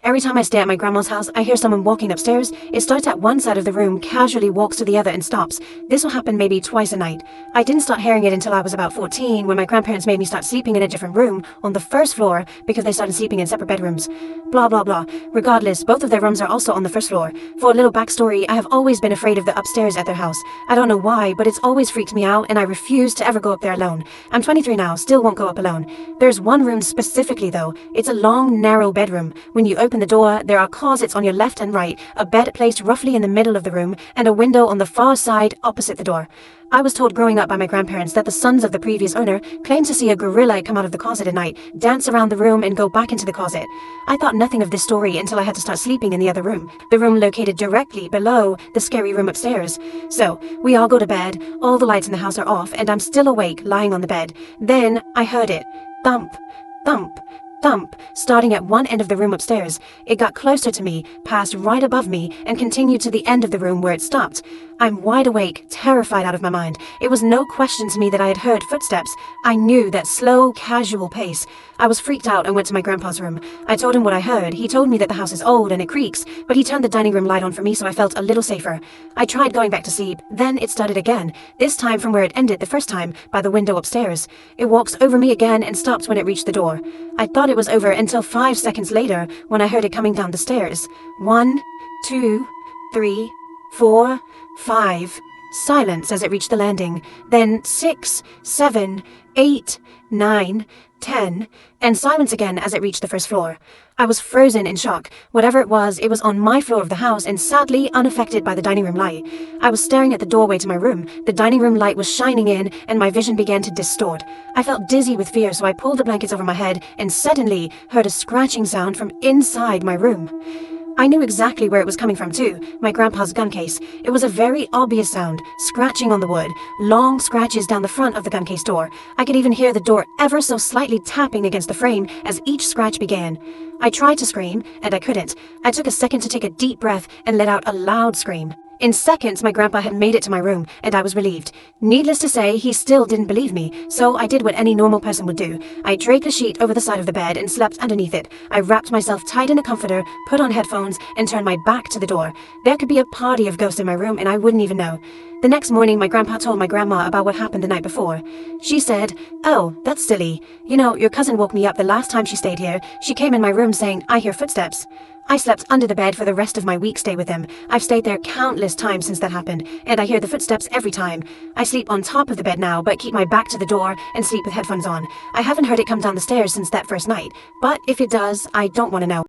Every time I stay at my grandma's house, I hear someone walking upstairs. It starts at one side of the room, casually walks to the other and stops. This will happen maybe twice a night. I didn't start hearing it until I was about 14, when my grandparents made me start sleeping in a different room on the first floor because they started sleeping in separate bedrooms. Blah blah blah. Regardless, both of their rooms are also on the first floor. For a little backstory, I have always been afraid of the upstairs at their house. I don't know why, but it's always freaked me out and I refuse to ever go up there alone. I'm 23 now, still won't go up alone. There's one room specifically though. It's a long, narrow bedroom. When you open the door, there are closets on your left and right, a bed placed roughly in the middle of the room, and a window on the far side opposite the door. I was told growing up by my grandparents that the sons of the previous owner claimed to see a gorilla come out of the closet at night, dance around the room and go back into the closet. I thought nothing of this story until I had to start sleeping in the other room, the room located directly below the scary room upstairs. So, we all go to bed, all the lights in the house are off, and I'm still awake, lying on the bed. Then, I heard it. Thump, thump, thump, starting at one end of the room upstairs. It got closer to me, passed right above me, and continued to the end of the room where it stopped. I'm wide awake, terrified out of my mind. It was no question to me that I had heard footsteps. I knew that slow, casual pace. I was freaked out and went to my grandpa's room. I told him what I heard. He told me that the house is old and it creaks, but he turned the dining room light on for me, so I felt a little safer. I tried going back to sleep. Then it started again, this time from where it ended the first time, by the window upstairs. It walks over me again and stopped when it reached the door. I thought it was over until 5 seconds later when I heard it coming down the stairs. 1, 2, 3, 4, 5. Silence as it reached the landing. Then 6, 7, 8, 9, 10, and silence again as it reached the first floor. I was frozen in shock. Whatever it was on my floor of the house and sadly unaffected by the dining room light. I was staring at the doorway to my room. The dining room light was shining in and my vision began to distort. I felt dizzy with fear, so I pulled the blankets over my head and suddenly heard a scratching sound from inside my room. I knew exactly where it was coming from too, my grandpa's gun case. It was a very obvious sound, scratching on the wood, long scratches down the front of the gun case door. I could even hear the door ever so slightly tapping against the frame as each scratch began. I tried to scream, and I couldn't. I took a second to take a deep breath and let out a loud scream. In seconds, my grandpa had made it to my room, and I was relieved. Needless to say, he still didn't believe me, so I did what any normal person would do. I draped a sheet over the side of the bed and slept underneath it. I wrapped myself tight in a comforter, put on headphones, and turned my back to the door. There could be a party of ghosts in my room, and I wouldn't even know. The next morning, my grandpa told my grandma about what happened the night before. She said, "Oh, that's silly. You know, your cousin woke me up the last time she stayed here. She came in my room saying, 'I hear footsteps.' I slept under the bed for the rest of my week stay with him. I've stayed there countless times since that happened, and I hear the footsteps every time. I sleep on top of the bed now, but keep my back to the door and sleep with headphones on. I haven't heard it come down the stairs since that first night, but if it does, I don't want to know."